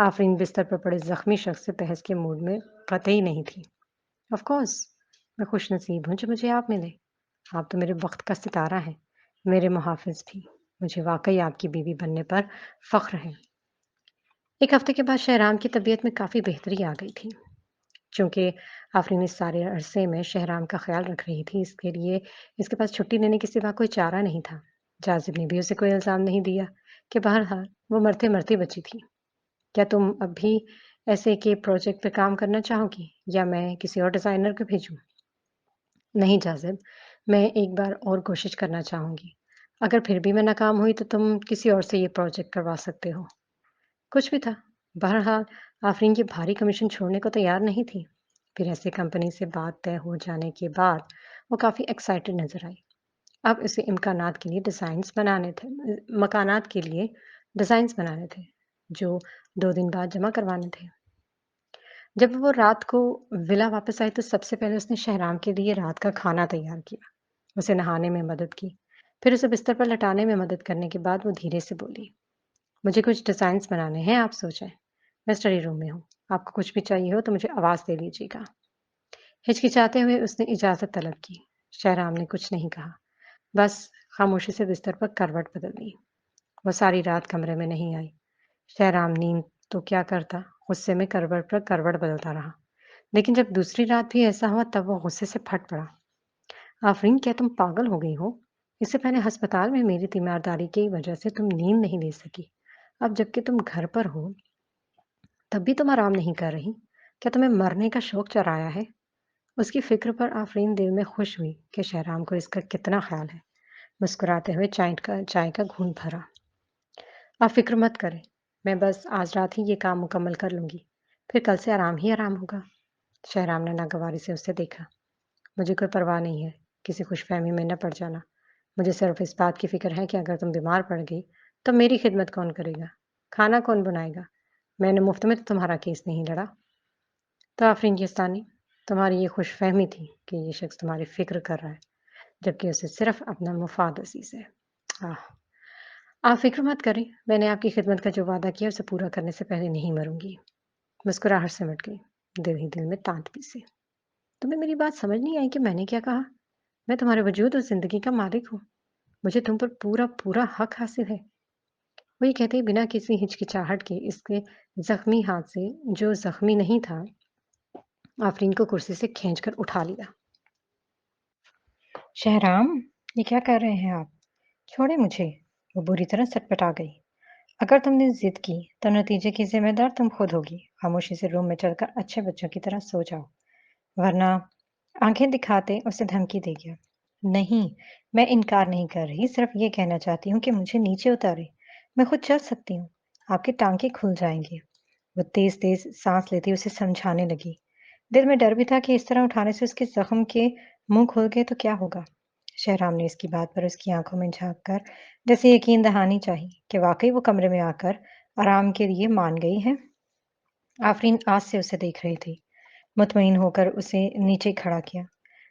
آفرین بستر پر پڑے زخمی شخص سے بحث کے موڈ میں قطعی نہیں تھی۔ آف کورس، میں خوش نصیب ہوں جو مجھے آپ ملے۔ آپ تو میرے وقت کا ستارہ ہیں، میرے محافظ بھی۔ مجھے واقعی آپ کی بیوی بننے پر فخر ہے۔ ایک ہفتے کے بعد شہرام کی طبیعت میں کافی بہتری آ گئی تھی۔ چونکہ آفرین اس سارے عرصے میں شہرام کا خیال رکھ رہی تھی، اس کے لیے اس کے پاس چھٹی لینے کے سوا کوئی چارہ نہیں تھا۔ جاذب نے بھی اسے کوئی الزام نہیں دیا کہ بہرحال وہ مرتے مرتے بچی تھی۔ کیا تم اب بھی ایسے کے پروجیکٹ پہ کام کرنا چاہو گی یا میں کسی اور ڈیزائنر کو بھیجوں؟ نہیں جاذب، میں ایک بار اور کوشش کرنا چاہوں گی۔ اگر پھر بھی میں ناکام ہوئی تو تم کسی اور سے یہ پروجیکٹ کروا سکتے ہو۔ کچھ بھی تھا، بہرحال آفرین کی بھاری کمیشن چھوڑنے کو تیار نہیں تھی۔ پھر ایسے کمپنی سے بات طے ہو جانے کے بعد وہ کافی ایکسائٹڈ نظر آئی۔ اب اسے امکانات کے لیے ڈیزائنز بنانے تھے مکانات کے لیے ڈیزائنز بنانے تھے جو 2 دن بعد جمع کروانے تھے۔ جب وہ رات کو ولا واپس آئی تو سب سے پہلے اس نے شہرام کے لیے رات کا کھانا تیار کیا، اسے نہانے میں مدد کی، پھر اسے بستر پر لٹانے میں مدد کرنے کے بعد وہ دھیرے سے بولی، مجھے کچھ ڈیزائنز بنانے ہیں، آپ سوچیں میں اسٹڈی روم میں ہوں، آپ کو کچھ بھی چاہیے ہو تو مجھے آواز دے دیجیے گا۔ ہچکچاتے ہوئے اس نے اجازت طلب کی۔ شہرام نے کچھ نہیں کہا، بس خاموشی سے بستر پر کروٹ بدل دی۔ وہ ساری رات کمرے میں نہیں آئی۔ شہرام نیند تو کیا کرتا، غصے میں کروٹ پر کروٹ بدلتا رہا، لیکن جب دوسری رات بھی ایسا ہوا تب وہ غصے سے پھٹ پڑا۔ آفرین، کیا تم پاگل ہو گئی ہو؟ اس سے پہلے ہسپتال میں میری تیمارداری کی وجہ سے تم نیند نہیں لے سکی، اب جبکہ تم گھر پر ہو تب بھی تم آرام نہیں کر رہی۔ کیا تمہیں مرنے کا شوق چرایا ہے؟ اس کی فکر پر آفرین دل میں خوش ہوئی کہ شہرام کو اس کا کتنا خیال ہے۔ مسکراتے ہوئے چائے کا گھونٹ بھرا۔ آپ فکر مت کریں، میں بس آج رات ہی یہ کام مکمل کر لوں گی، پھر کل سے آرام ہی آرام ہوگا۔ شہرام نے ناگواری سے اسے دیکھا۔ مجھے کوئی پرواہ نہیں ہے، کسی خوش فہمی میں نہ پڑ جانا۔ مجھے صرف اس بات کی فکر ہے کہ اگر تم بیمار پڑ گئی تو میری خدمت کون کرے گا، کھانا کون بنائے گا؟ میں نے مفت میں تو تمہارا کیس نہیں لڑا۔ تو آفرین کیستانی، تمہاری یہ خوش فہمی تھی کہ یہ شخص تمہاری فکر کر رہا ہے جبکہ اسے صرف اپنا مفاد عزیز ہے۔ آہ، آپ فکر مت کریں، میں نے آپ کی خدمت کا جو وعدہ کیا اسے پورا کرنے سے پہلے نہیں مروں گی۔ مسکراہٹ سمٹ گئی، دل ہی دل میں تانت پیسے۔ تمہیں میری بات سمجھ نہیں آئی کہ میں نے کیا کہا؟ میں تمہارے وجود اور زندگی کا مالک ہوں، مجھے تم پر پورا پورا حق حاصل ہے۔ وہ یہ کہتے ہی بنا کسی ہچکچاہٹ کے اس کے زخمی ہاتھ سے، جو زخمی نہیں تھا، آفرین کو کرسی سے کھینچ کر اٹھا لیا۔ شہرام، یہ کیا کر رہے ہیں آپ؟ چھوڑے مجھے۔ وہ بری طرح سٹپٹا گئی۔ اگر تم نے ضد کی تو نتیجے کی ذمہ دار تم خود ہوگی۔ خاموشی سے روم میں چل کر اچھے بچوں کی طرح سو جاؤ، ورنہ آنکھیں دکھاتے اسے دھمکی دے گیا۔ نہیں، میں انکار نہیں کر رہی، صرف یہ کہنا چاہتی ہوں کہ مجھے نیچے اتارے، میں خود چل سکتی ہوں، آپ کے ٹانکے کھل جائیں گے۔ وہ تیز تیز سانس لیتی اسے سمجھانے لگی۔ دل میں ڈر بھی تھا کہ اس طرح اٹھانے سے اس کے زخم کے منہ کھل گئے تو کیا ہوگا۔ شہرام نے اس کی بات پر اس کی آنکھوں میں جھانک کر جیسے یقین دہانی چاہی کہ واقعی وہ کمرے میں آ کر آرام کے لیے مان گئی ہے۔ آفرین آس سے اسے دیکھ رہی تھی۔ مطمئن ہو کر اسے نیچے کھڑا کیا۔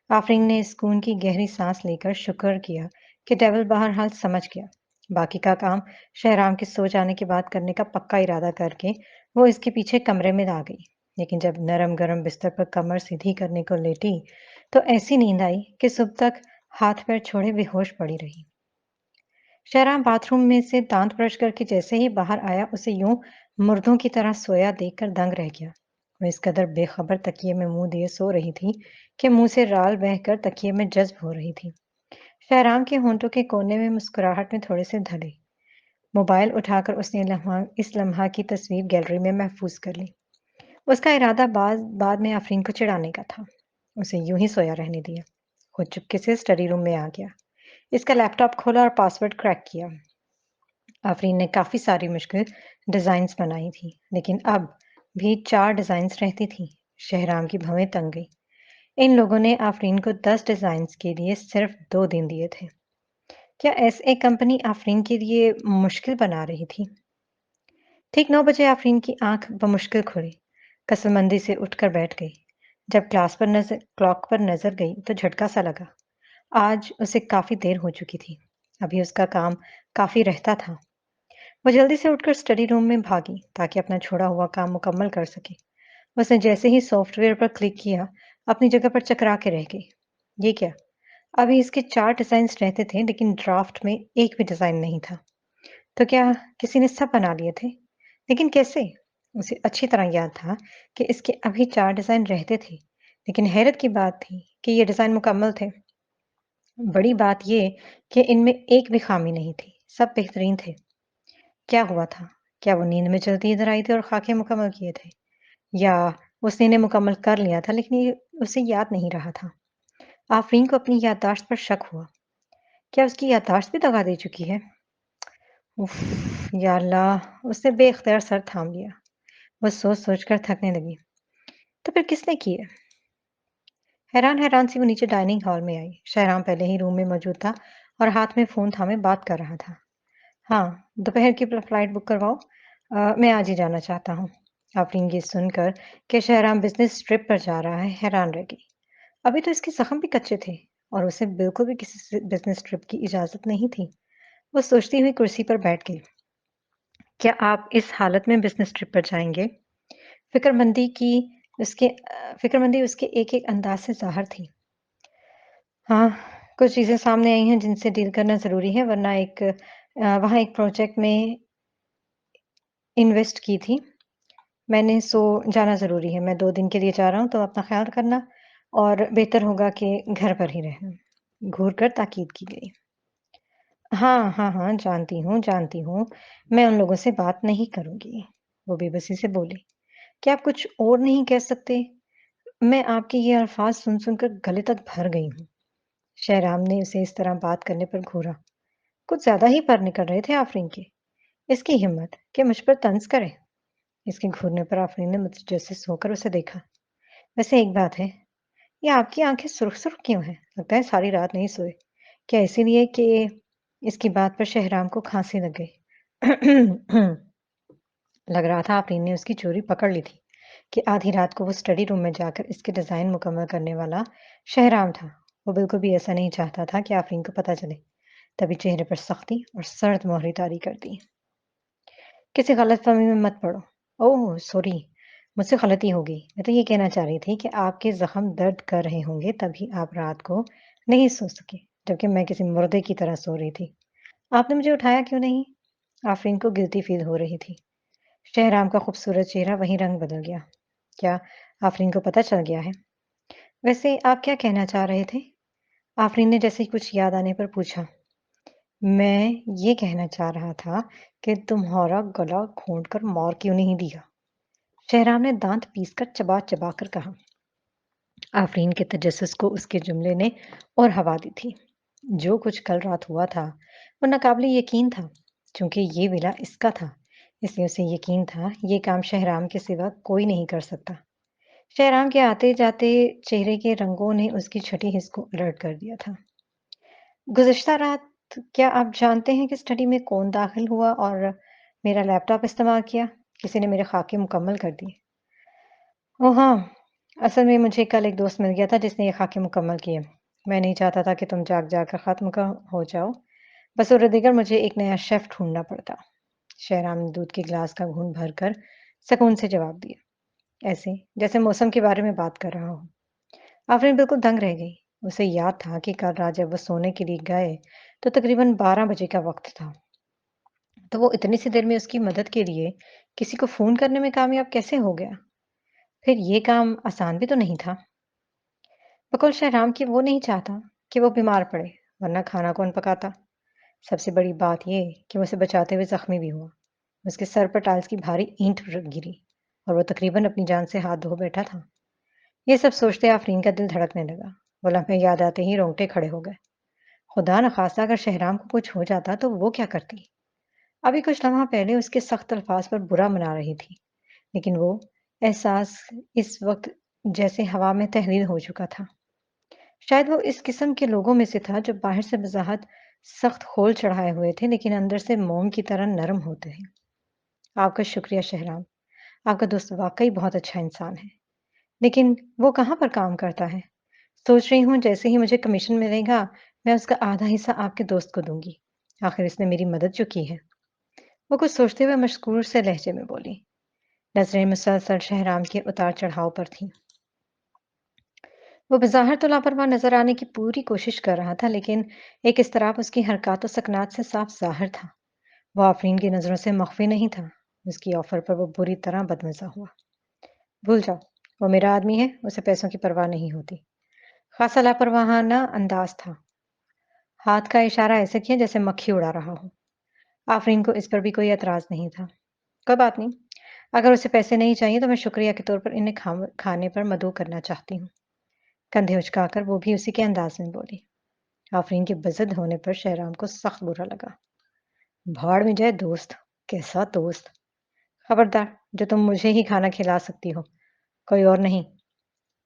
آفرین نے سکون کی گہری سانس لے کر شکر کیا کہ ڈیول بہرحال سمجھ گیا۔ باقی کا کام شہرام کے سو جانے کے بعد کرنے کا پکا ارادہ کر کے وہ اس کے پیچھے کمرے میں آ گئی، لیکن جب نرم گرم بستر پر کمر سیدھی کرنے کو لیٹی تو ایسی نیند آئی کہ صبح تک ہاتھ پیر چھوڑے بے ہوش پڑی رہی۔ شہرام باتھ روم میں سے دانت برش کر کے جیسے ہی باہر آیا اسے یوں مردوں کی طرح سویا دیکھ کر دنگ رہ گیا۔ وہ اس قدر بے خبر تکیے میں منہ دیے سو رہی تھی کہ منہ سے رال بہہ کر تکیے میں جذب ہو رہی تھی۔ شہرام کے ہونٹوں کے کونے میں مسکراہٹ میں تھوڑے سے دھڑے۔ موبائل اٹھا کر اس نے اس لمحہ کی تصویر گیلری میں محفوظ کر لی۔ اس کا ارادہ بعد میں آفرین کو چڑھانے کا تھا، اسے یوں ہی سویا رہنے دیا۔ خود چپکے سے اسٹڈی روم میں آ گیا، اس کا لیپ ٹاپ کھولا اور پاسورڈ کریک کیا۔ آفرین نے کافی ساری مشکل ڈیزائنز بنائی تھی، لیکن اب بھی 4 ڈیزائنز رہتی تھی۔ شہرام کی بھویں تنگ گئی۔ ان لوگوں نے آفرین کو 10 ڈیزائنز کے لیے صرف 2 دن دیے تھے۔ کیا ایس اے کمپنی آفرین کے لیے مشکل بنا رہی تھی؟ ٹھیک 9 بجے آفرین کی آنکھ بمشکل کھلی، کسل مندی سے اٹھ کر بیٹھ گئی۔ جب کلاک پر نظر گئی تو جھٹکا سا لگا۔ آج اسے کافی دیر ہو چکی تھی، ابھی اس کا کام کافی رہتا تھا۔ وہ جلدی سے اٹھ کر اسٹڈی روم میں بھاگی تاکہ اپنا چھوڑا ہوا کام مکمل کر سکے۔ اس نے جیسے ہی سافٹ ویئر پر کلک کیا، اپنی جگہ پر چکرا کے رہ گئی۔ یہ کیا؟ ابھی اس کے 4 ڈیزائنز رہتے تھے لیکن ڈرافٹ میں ایک بھی ڈیزائن نہیں تھا۔ تو کیا کسی نے سب بنا لیے تھے؟ لیکن کیسے؟ اسے اچھی طرح یاد تھا کہ اس کے ابھی 4 ڈیزائن رہتے تھے، لیکن حیرت کی بات تھی کہ یہ ڈیزائن مکمل تھے۔ بڑی بات یہ کہ ان میں ایک بھی خامی نہیں تھی، سب بہترین تھے۔ کیا ہوا تھا؟ کیا وہ نیند میں چلتی ادھر آئی تھی اور خاکے مکمل کیے تھے؟ یا اس نے انہیں مکمل کر لیا تھا لیکن یہ اسے یاد نہیں رہا تھا؟ آفرین کو اپنی یادداشت پر شک ہوا۔ کیا اس کی یادداشت بھی دغا دے چکی ہے؟ اف، یا اللہ! اس نے بے اختیار سر تھام لیا۔ وہ سوچ سوچ کر تھکنے لگی۔ تو پھر کس نے کی ہے؟ حیران حیران سی وہ نیچے ڈائننگ ہال میں آئی۔ شہرام پہلے ہی روم میں موجود تھا اور ہاتھ میں فون تھامے بات کر رہا تھا۔ ہاں، دوپہر کی فلائٹ بک کرواؤ۔ میں آج ہی جانا چاہتا ہوں۔ آفرین یہ سن کر کہ شہرام بزنس ٹرپ پر جا رہا ہے حیران رہ گئی۔ ابھی تو اس کے زخم بھی کچے تھے اور اسے بالکل بھی کسی بزنس ٹرپ کی اجازت نہیں تھی۔ وہ سوچتی ہوئی کرسی پر بیٹھ گئی۔ کیا آپ اس حالت میں بزنس ٹرپ پر جائیں گے؟ فکر مندی کی اس کے فکر مندی اس کے ایک ایک انداز سے ظاہر تھی۔ ہاں، کچھ چیزیں سامنے آئی ہیں جن سے ڈیل کرنا ضروری ہے، ورنہ وہاں ایک پروجیکٹ میں انویسٹ کی تھی میں نے، سو جانا ضروری ہے۔ میں 2 دن کے لیے جا رہا ہوں، تو اپنا خیال کرنا اور بہتر ہوگا کہ گھر پر ہی رہنا۔ گھور کر تاکید کی گئی۔ ہاں ہاں ہاں، جانتی ہوں، میں ان لوگوں سے بات نہیں کروں گی، وہ بے بسی سے بولی۔ کیا آپ کچھ اور نہیں کہہ سکتے؟ میں آپ کے یہ الفاظ سن سن کر گلے تک بھر گئی ہوں۔ شہرام نے اسے اس طرح بات کرنے پر گھورا۔ کچھ زیادہ ہی پر نکل رہے تھے آفرین کے۔ اس کی ہمت کہ مجھ پر طنز کرے۔ اس کے گھورنے پر آفرین نے متجسس ہو کر اسے دیکھا۔ ویسے ایک بات ہے، یہ آپ کی آنکھیں سرخ سرخ کیوں ہیں؟ لگتا ہے ساری رات نہیں سوئے۔ کیا اسی لیے کہ اس کی بات پر شہرام کو کھانسی لگ گئی۔ لگ رہا تھا آفرین نے اس کی چوری پکڑ لی تھی کہ آدھی رات کو وہ اسٹڈی روم میں جا کر اس کے ڈیزائن مکمل کرنے والا شہرام تھا۔ وہ بالکل بھی ایسا نہیں چاہتا تھا کہ آفرین کو پتہ چلے، تبھی چہرے پر سختی اور سرد مہری طاری کر دی۔ کسی غلط فہمی میں مت پڑو۔ اوہ سوری، مجھ سے غلطی ہو گئی۔ میں تو یہ کہنا چاہ رہی تھی کہ آپ کے زخم درد کر رہے ہوں گے تبھی آپ رات کو نہیں سو سکے، جبکہ میں کسی مردے کی طرح سو رہی تھی۔ آپ نے مجھے اٹھایا کیوں نہیں؟ آفرین کو گلٹی فیل ہو رہی تھی۔ شہرام کا خوبصورت چہرہ وہیں رنگ بدل گیا۔ کیا آفرین کو پتہ چل گیا ہے؟ ویسے آپ کیا کہنا چاہ رہے تھے؟ آفرین نے جیسے ہی کچھ یاد آنے پر پوچھا۔ میں یہ کہنا چاہ رہا تھا کہ تمہارا گلا گھونٹ کر مار کیوں نہیں دیا؟ شہرام نے دانت پیس کر چبا چبا کر کہا۔ آفرین کے تجسس کو اس کے جملے نے اور ہوا دی تھی۔ جو کچھ کل رات ہوا تھا وہ ناقابل یقین تھا، چونکہ یہ ولا اس کا تھا، اس لیے اسے یقین تھا یہ کام شہرام کے سوا کوئی نہیں کر سکتا۔ شہرام کے آتے جاتے چہرے کے رنگوں نے اس کی چھٹی حس کو الرٹ کر دیا تھا۔ گزشتہ رات کیا آپ جانتے ہیں کہ اسٹڈی میں کون داخل ہوا اور میرا لیپ ٹاپ استعمال کیا؟ کسی نے میرے خاکے مکمل کر دیے۔ اوہ ہاں، اصل میں مجھے کل ایک دوست مل گیا تھا جس نے یہ خاکے مکمل کیے۔ میں نہیں چاہتا تھا کہ تم جاگ جاگ کر ختم ہو جاؤ، بصورت دیگر مجھے ایک نیا شیف ڈھونڈنا پڑتا۔ شہرام نے دودھ کے گلاس کا گھونٹ بھر کر سکون سے جواب دیا، ایسے جیسے موسم کے بارے میں بات کر رہا ہو۔ آفرین بالکل دنگ رہ گئی۔ اسے یاد تھا کہ کل رات جب وہ سونے کے لیے گئے تو تقریباً 12 بجے کا وقت تھا، تو وہ اتنی سی دیر میں اس کی مدد کے لیے کسی کو فون کرنے میں کامیاب کیسے ہو گیا؟ پھر یہ کام آسان بھی تو نہیں تھا۔ بقول شہرام کہ وہ نہیں چاہتا کہ وہ بیمار پڑے، ورنہ کھانا کون پکاتا؟ سب سے بڑی بات یہ کہ وہ اسے بچاتے ہوئے زخمی بھی ہوا۔ اس کے سر پر ٹائلز کی بھاری اینٹ گری اور وہ تقریباً اپنی جان سے ہاتھ دھو بیٹھا تھا۔ یہ سب سوچتے آفرین کا دل دھڑکنے لگا۔ وہ لمحے یاد آتے ہی رونگٹے کھڑے ہو گئے۔ خدا نخواستہ اگر شہرام کو کچھ ہو جاتا تو وہ کیا کرتی؟ ابھی کچھ لمحہ پہلے اس کے سخت الفاظ پر برا منا رہی تھی، لیکن وہ احساس اس وقت جیسے ہوا میں تحلیل ہو چکا تھا۔ شاید وہ اس قسم کے لوگوں میں سے تھا جو باہر سے بظاہر سخت کھول چڑھائے ہوئے تھے لیکن اندر سے موم کی طرح نرم ہوتے ہیں۔ آپ کا شکریہ شہرام، آپ کا دوست واقعی بہت اچھا انسان ہے، لیکن وہ کہاں پر کام کرتا ہے؟ سوچ رہی ہوں جیسے ہی مجھے کمیشن ملے گا میں اس کا آدھا حصہ آپ کے دوست کو دوں گی، آخر اس نے میری مدد جو کی ہے۔ وہ کچھ سوچتے ہوئے مشکور سے لہجے میں بولی۔ نظریں مسلسل شہرام کے اتار چڑھاؤ پر تھیں۔ وہ بظاہر تو لاپرواہ نظر آنے کی پوری کوشش کر رہا تھا، لیکن ایک اضطراب اس کی حرکات و سکنات سے صاف ظاہر تھا۔ وہ آفرین کی نظروں سے مخفی نہیں تھا۔ اس کی آفر پر وہ بری طرح بدمزہ ہوا۔ بھول جاؤ، وہ میرا آدمی ہے، اسے پیسوں کی پرواہ نہیں ہوتی۔ خاصا لاپرواہانہ انداز تھا۔ ہاتھ کا اشارہ ایسے کیا جیسے مکھی اڑا رہا ہو۔ آفرین کو اس پر بھی کوئی اعتراض نہیں تھا۔ کوئی بات نہیں، اگر اسے پیسے نہیں چاہیے تو میں شکریہ کے طور پر انہیں کھانے پر مدعو کرنا چاہتی ہوں۔ کندھے اچکا کر وہ بھی اسی کے انداز میں بولی۔ آفرین کے بزد ہونے پر شہرام کو سخت برا لگا۔ بھاڑ میں جائے دوست، کیسا دوست! خبردار، جو تم مجھے ہی کھانا کھلا سکتی ہو، کوئی اور نہیں۔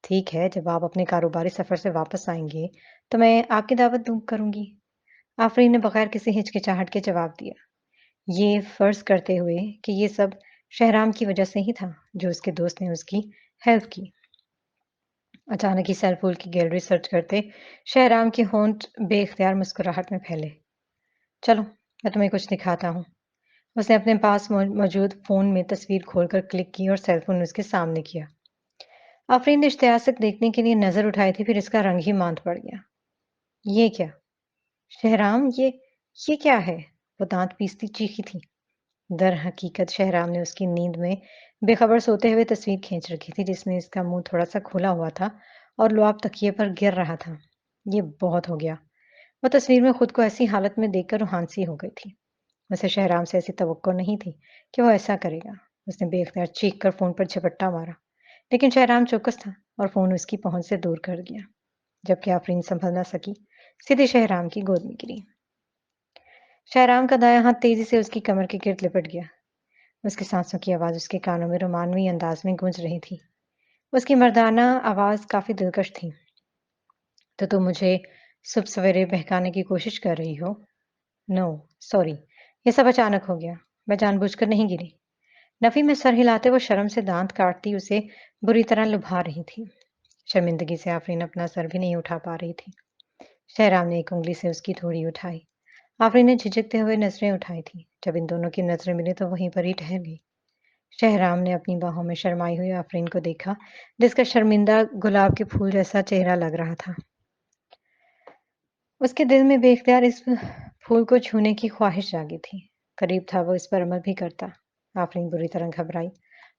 ٹھیک ہے، جب آپ اپنے کاروباری سفر سے واپس آئیں گے تو میں آپ کی دعوت کروں گی۔ آفرین نے بغیر کسی ہچکچاہٹ کے جواب دیا، یہ فرض کرتے ہوئے کہ یہ سب شہرام کی وجہ سے ہی تھا جو اس کے دوست نے اس کی ہیلپ کی۔ اچانک ہی سیل فون کی گیلری سرچ کرتے شہرام کے ہونٹ بے اختیار مسکراہٹ میں پھیلے۔ چلو میں تمہیں کچھ دکھاتا ہوں۔ اس نے اپنے پاس موجود فون میں تصویر کھول کر کلک کی اور سیل فون اس کے سامنے کیا۔ آفرین نے اشتہار سے دیکھنے کے لیے نظر اٹھائی تھی، پھر اس کا رنگ ہی ماند پڑ گیا۔ یہ کیا؟ شہرام، یہ کیا ہے؟ وہ دانت پیستی چیخی تھی۔ در حقیقت شہرام نے اس کی نیند میں بے خبر سوتے ہوئے تصویر کھینچ رکھی تھی، جس میں اس کا منہ تھوڑا سا کھلا ہوا تھا اور لعاب تکیے پر گر رہا تھا۔ یہ بہت ہو گیا۔ وہ تصویر میں خود کو ایسی حالت میں دیکھ کر روحانسی ہو گئی تھی۔ اسے شہرام سے ایسی توقع نہیں تھی کہ وہ ایسا کرے گا۔ اس نے بے اختیار چیخ کر فون پر جھپٹا مارا، لیکن شہرام چوکس تھا اور فون اس کی پہنچ سے دور کر گیا، جبکہ آفرین سنبھل نہ سکی، سیدھے شہرام کی گود میں گری۔ شہرام کا دایاں ہاتھ تیزی سے اس کی کمر کے گرد لپٹ گیا۔ اس کی سانسوں کی آواز اس کے کانوں میں رومانوی انداز میں گونج رہی تھی۔ اس کی مردانہ آواز کافی دلکش تھی۔ تو تم مجھے صبح سویرے بہکانے کی کوشش کر رہی ہو؟ نو، سوری، یہ سب اچانک ہو گیا، میں جان بوجھ کر نہیں گری۔ نفی میں سر ہلاتے وہ شرم سے دانت کاٹتی اسے بری طرح لبھا رہی تھی۔ شرمندگی سے آفرین اپنا سر بھی نہیں اٹھا پا رہی تھی۔ شہرام نے ایک انگلی سے اس کی تھوڑی اٹھائی۔ آفرین نے جھجکتے ہوئے نظریں اٹھائی تھی۔ جب ان دونوں کی نظریں ملی تو وہیں پر ہی ٹھہر گئی۔ شہرام نے اپنی باہوں میں شرمائی ہوئی آفرین کو دیکھا، جس کا شرمندہ گلاب کے پھول جیسا چہرہ لگ رہا تھا۔ اس کے دل میں بے اختیار اس پھول کو چھونے کی خواہش جاگی تھی۔ قریب تھا وہ اس پر عمل بھی کرتا۔ آفرین بری طرح گھبرائی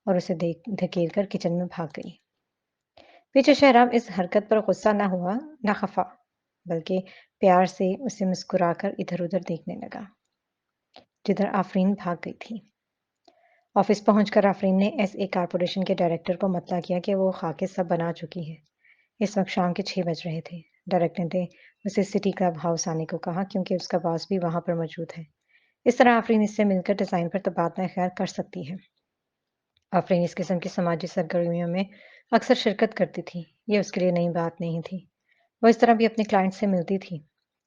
اور اسے دھکیل کر کچن میں بھاگ گئی۔ پیچھے شہرام اس حرکت پر غصہ نہ ہوا، نہ خفا، بلکہ پیار سے اسے مسکرا کر ادھر ادھر دیکھنے لگا جدھر آفرین بھاگ گئی تھی۔ آفس پہنچ کر آفرین نے ایس اے کارپوریشن کے ڈائریکٹر کو مطلع کیا کہ وہ خاکے سب بنا چکی ہے۔ اس وقت شام کے 6 بج رہے تھے۔ ڈائریکٹر نے اسے سٹی کلب ہاؤس آنے کو کہا کیونکہ اس کا باس بھی وہاں پر موجود ہے۔ اس طرح آفرین اس سے مل کر ڈیزائن پر تبادلہ خیال کر سکتی ہے۔ آفرین اس قسم کی سماجی سرگرمیوں میں اکثر شرکت کرتی تھی۔ یہ اس کے لیے نئی بات نہیں تھی۔ وہ اس طرح بھی اپنے کلائنٹ سے ملتی تھی۔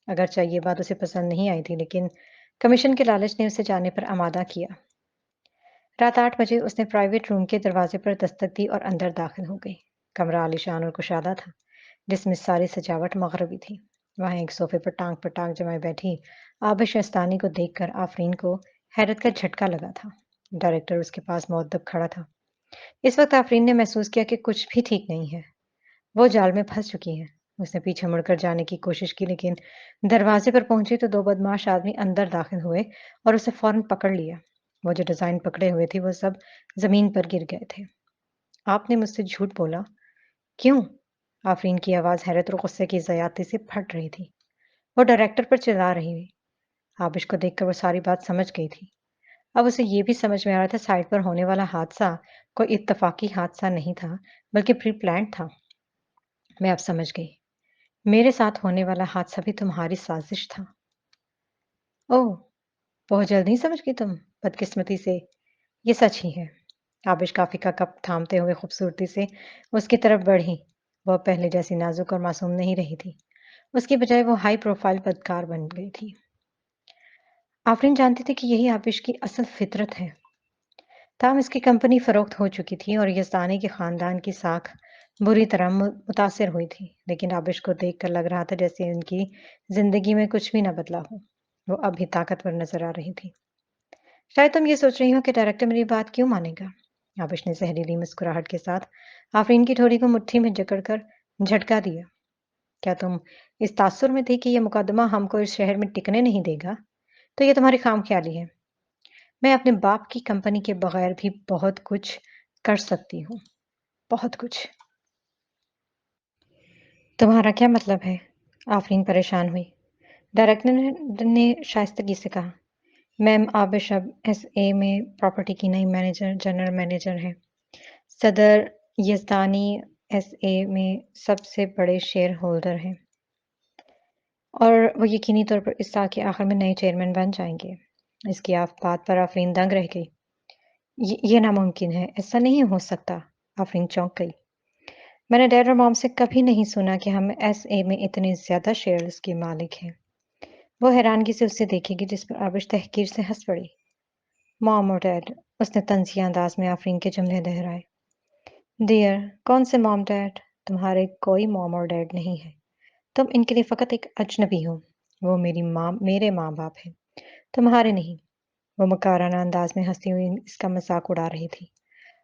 اگرچہ یہ بات اسے پسند نہیں آئی تھی، لیکن کمیشن کے لالچ نے اسے جانے پر آمادہ کیا۔ رات 8 بجے اس نے پرائیویٹ روم کے دروازے پر دستک دی اور اندر داخل ہو گئی۔ کمرہ عالیشان اور کشادہ تھا، جس میں ساری سجاوٹ مغربی تھی۔ وہاں ایک صوفے پر ٹانگ پر ٹانگ جمائے بیٹھی آبش استانی کو دیکھ کر آفرین کو حیرت کا جھٹکا لگا تھا۔ ڈائریکٹر اس کے پاس مؤدب کھڑا تھا۔ اس وقت آفرین نے محسوس کیا کہ کچھ بھی ٹھیک نہیں ہے۔ وہ جال میں پھنس چکی ہے۔ اس نے پیچھے مڑ کر جانے کی کوشش کی، لیکن دروازے پر پہنچی تو 2 بدماش آدمی اندر داخل ہوئے اور اسے فوراً پکڑ لیا۔ وہ جو ڈیزائن پکڑے ہوئے تھے وہ سب زمین پر گر گئے تھے۔ آپ نے مجھ سے جھوٹ بولا؟ کیوں؟ آفرین کی آواز حیرت اور غصے کی زیادتی سے پھٹ رہی تھی۔ وہ ڈائریکٹر پر چلا رہی ہوئی۔ آبش کو دیکھ کر وہ ساری بات سمجھ گئی تھی۔ اب اسے یہ بھی سمجھ میں آ رہا تھا سائٹ پر ہونے والا حادثہ کوئی اتفاقی حادثہ نہیں تھا، بلکہ پری پلانڈ تھا۔ میں اب سمجھ گئی۔ میرے ساتھ ہونے والا حادثہ بھی تمہاری سازش تھا۔ اوہ، بہت جلد ہی سمجھ گئی تم، بدقسمتی سے۔ یہ سچ ہی ہے۔ آبش کافی کا کپ تھامتے ہوئے خوبصورتی سے اس کی طرف بڑھی۔ وہ پہلے جیسی نازک اور معصوم نہیں رہی تھی۔ اس کی بجائے وہ ہائی پروفائل بدکار بن گئی تھی۔ آفرین جانتی تھی کہ یہی آبش کی اصل فطرت ہے۔ تاہم اس کی کمپنی فروخت ہو چکی تھی اور یزدانی کے خاندان کی ساکھ بری طرح متاثر ہوئی تھی، لیکن آبش کو دیکھ کر لگ رہا تھا جیسے ان کی زندگی میں کچھ بھی نہ بدلا ہو۔ وہ اب بھی طاقتور نظر آ رہی تھی۔ شاید تم یہ سوچ رہی ہو کہ ڈائریکٹر میری بات کیوں مانے گا؟ آبش نے زہریلی مسکراہٹ کے ساتھ آفرین کی ٹھوڑی کو مٹھی میں جکڑ کر جھٹکا دیا۔ کیا تم اس تاثر میں تھی کہ یہ مقدمہ ہم کو اس شہر میں ٹکنے نہیں دے گا؟ تو یہ تمہاری خام خیالی ہے۔ میں اپنے باپ کی کمپنی کے بغیر بھی بہت کچھ کر سکتی ہوں، بہت کچھ۔ تمہارا کیا مطلب ہے؟ آفرین پریشان ہوئی۔ ڈائریکٹر نے شائستگی سے کہا، میم آبش اب ایس اے میں پراپرٹی کی نئی مینیجر جنرل مینیجر ہیں۔ صدر یزدانی ایس اے میں سب سے بڑے شیئر ہولڈر ہیں اور وہ یقینی طور پر اس سال کے آخر میں نئے چیئرمین بن جائیں گے۔ اس کی بات پر آفرین دنگ رہ گئی۔ یہ ناممکن ہے، ایسا نہیں ہو سکتا۔ آفرین چونک گئی۔ میں نے ڈیڈ اور مام سے کبھی نہیں سنا کہ ہم ایس اے میں اتنے زیادہ شیئرز کے مالک ہیں۔ وہ حیرانگی سے اسے دیکھے گی جس پر آبش تحقیر سے ہنس پڑی۔ مام اور ڈیڈ، اس نے طنزیہ انداز میں آفرین کے جملے دہرائے۔ ڈیئر، کون سے مام ڈیڈ؟ تمہارے کوئی مام اور ڈیڈ نہیں ہے۔ تم ان کے لیے فقط ایک اجنبی ہو۔ وہ میرے ماں باپ ہیں، تمہارے نہیں۔ وہ مکارانہ انداز میں ہنستی ہوئی اس کا مذاق اڑا رہی تھی۔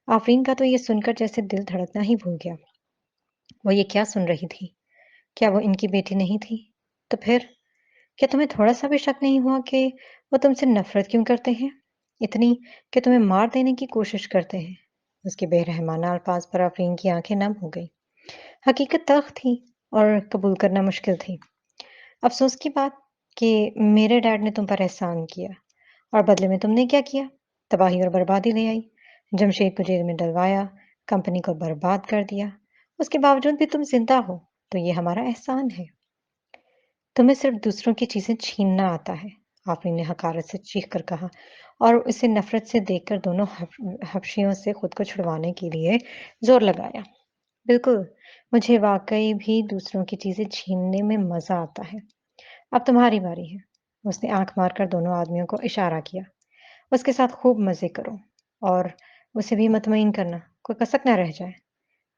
آفرین کا تو یہ سن کر جیسے دل دھڑکنا ہی بھول گیا۔ وہ یہ کیا سن رہی تھی؟ کیا وہ ان کی بیٹی نہیں تھی؟ تو پھر کیا تمہیں تھوڑا سا بھی شک نہیں ہوا کہ وہ تم سے نفرت کیوں کرتے ہیں؟ اتنی کہ تمہیں مار دینے کی کوشش کرتے ہیں۔ اس کے بے رحمانہ الفاظ پر آفرین کی آنکھیں نم ہو گئی۔ حقیقت تلخ تھی اور قبول کرنا مشکل تھی۔ افسوس کی بات کہ میرے ڈیڈ نے تم پر احسان کیا اور بدلے میں تم نے کیا کیا؟ تباہی اور بربادی لے آئی۔ جمشید کو جیل میں ڈلوایا، کمپنی کو برباد کر دیا۔ اس کے باوجود بھی تم زندہ ہو تو یہ ہمارا احسان ہے۔ تمہیں صرف دوسروں کی چیزیں چھیننا آتا ہے، آفرین نے حقارت سے چیخ کر کہا اور اسے نفرت سے دیکھ کر دونوں حبشیوں سے خود کو چھڑوانے کے لیے زور لگایا۔ بالکل، مجھے واقعی بھی دوسروں کی چیزیں چھیننے میں مزہ آتا ہے۔ اب تمہاری باری ہے۔ اس نے آنکھ مار کر دونوں آدمیوں کو اشارہ کیا۔ اس کے ساتھ خوب مزے کرو اور اسے بھی مطمئن کرنا کوئی کسک نہ رہ جائے۔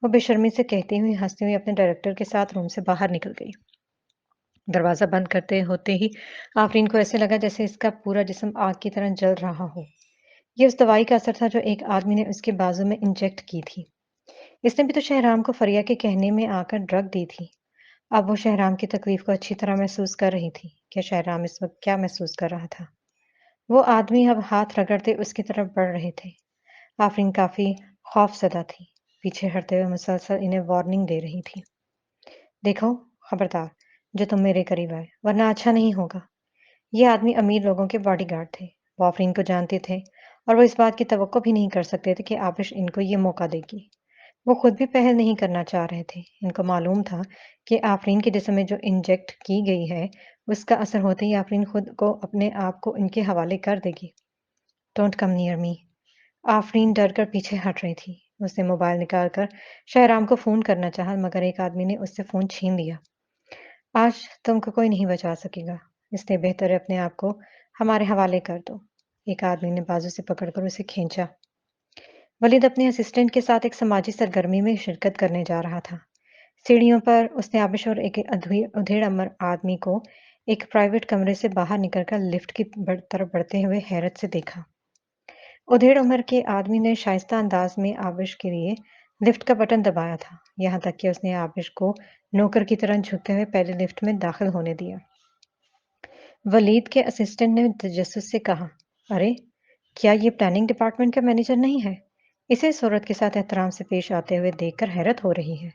وہ بے شرمی سے کہتی ہوئی ہنستی ہوئی اپنے ڈائریکٹر کے ساتھ روم سے باہر نکل گئی۔ دروازہ بند کرتے ہوتے ہی آفرین کو ایسے لگا جیسے اس کا پورا جسم آگ کی طرح جل رہا ہو۔ یہ اس دوائی کا اثر تھا جو ایک آدمی نے اس کے بازو میں انجیکٹ کی تھی۔ اس نے بھی تو شہرام کو فریہ کے کہنے میں آ کر ڈرگ دی تھی۔ اب وہ شہرام کی تکلیف کو اچھی طرح محسوس کر رہی تھی کہ شہرام اس وقت کیا محسوس کر رہا تھا۔ وہ آدمی اب ہاتھ رگڑتے اس کی طرف بڑھ رہے تھے۔ آفرین کافی خوف زدہ تھی، پیچھے ہٹتے ہوئے مسلسل انہیں وارننگ دے رہی تھی۔ دیکھو، خبردار جو تم میرے قریب آئے، ورنہ اچھا نہیں ہوگا۔ یہ آدمی امیر لوگوں کے باڈی گارڈ تھے۔ وہ آفرین کو جانتے تھے اور وہ اس بات کی توقع بھی نہیں کر سکتے تھے کہ آبش ان کو یہ موقع دے گی۔ وہ خود بھی پہل نہیں کرنا چاہ رہے تھے۔ ان کو معلوم تھا کہ آفرین کے جسم میں جو انجیکٹ کی گئی ہے اس کا اثر ہوتے ہی آفرین خود کو اپنے آپ کو ان کے حوالے کر دے گی۔ ڈونٹ کم نیئر می۔ آفرین ڈر کر پیچھے ہٹ رہی تھی۔ اس نے موبائل نکال کر شہرام کو فون کرنا چاہا مگر ایک آدمی نے اس سے فون چھین لیا۔ آج تم کو کوئی نہیں بچا سکے گا، اس لیے بہتر ہے اپنے آپ کو ہمارے حوالے کر دو۔ ایک آدمی نے بازو سے پکڑ کر اسے کھینچا۔ ولید اپنے اسسٹنٹ کے ساتھ ایک سماجی سرگرمی میں شرکت کرنے جا رہا تھا۔ سیڑھیوں پر اس نے آبش اور ایک ادھیڑ امر آدمی کو ایک پرائیویٹ کمرے سے باہر نکل کر لفٹ کی طرف بڑھتے ہوئے حیرت سے دیکھا۔ ادھیڑ عمر کے آدمی نے شائستہ انداز میں آبش کے لیے لفٹ کا بٹن دبایا تھا، یہاں تک کہ اس نے آبش کو نوکر کی طرح جھکتے ہوئے پہلے لفٹ میں داخل ہونے دیا۔ ولید کے اسسٹنٹ نے تجسس سے کہا، ارے کیا یہ پلاننگ ڈپارٹمنٹ کا مینیجر نہیں ہے؟ اسے اس عورت کے ساتھ احترام سے پیش آتے ہوئے دیکھ کر حیرت ہو رہی ہے۔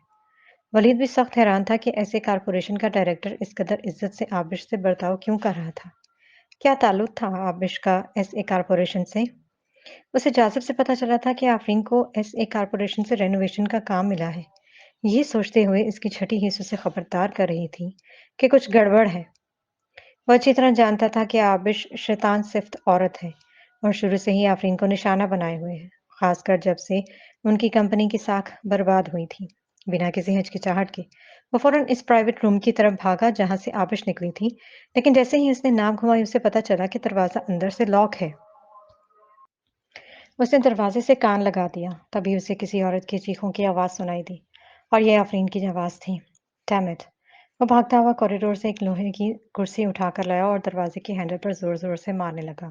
ولید بھی سخت حیران تھا کہ ایسے کارپوریشن کا ڈائریکٹر اس قدر عزت سے آبش سے برتاؤ کیوں کر رہا تھا۔ کیا تعلق تھا آبش کا ایس اے کارپوریشن سے؟ اسے جازب سے پتا چلا تھا کہ آفرین کو ایس اے کارپوریشن سے رینوویشن کا کام ملا ہے۔ یہ سوچتے ہوئے اس کی چھٹی حصوں سے خبردار کر رہی تھی کہ کچھ گڑبڑ ہے۔ وہ اچھی طرح جانتا تھا کہ آبش شیطان صفت عورت ہے اور شروع سے ہی آفرین کو نشانہ بنائے ہوئے ہے، خاص کر جب سے ان کی کمپنی کی ساکھ برباد ہوئی تھی۔ بنا کسی ہچکچاہٹ کے وہ فوراً اس پرائیویٹ روم کی طرف بھاگا جہاں سے آبش نکلی تھی، لیکن جیسے ہی اس نے ناک گھمائی اسے پتا چلا کہ دروازہ اندر سے لاک ہے۔ اس نے دروازے سے کان لگا دیا، تبھی اسے کسی عورت کی چیخوں کی آواز سنائی دی اور یہ آفرین کی آواز تھی۔ Damn it! وہ بھاگتا ہوا کوریڈور سے ایک لوہے کی کرسی اٹھا کر لایا اور دروازے کے ہینڈل پر زور زور سے مارنے لگا۔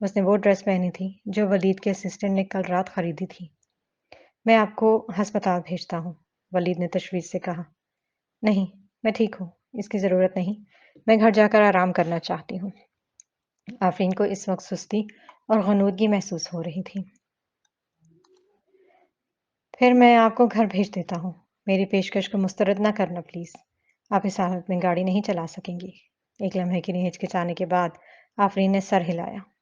اس نے وہ ڈریس پہنی تھی جو ولید کے اسسٹنٹ نے کل رات خریدی تھی۔ میں آپ کو ہسپتال بھیجتا ہوں، ولید نے تشویش سے کہا۔ نہیں، میں ٹھیک ہوں، اس کی ضرورت نہیں، میں گھر جا کر آرام کرنا چاہتی ہوں۔ آفرین کو اس وقت سستی اور غنودگی محسوس ہو رہی تھی۔ پھر میں آپ کو گھر بھیج دیتا ہوں، میری پیشکش کو مسترد نہ کرنا پلیز، آپ اس حالت میں گاڑی نہیں چلا سکیں گی۔ ایک لمحے کے لیے ہچکچانے کے بعد آفرین نے سر ہلایا۔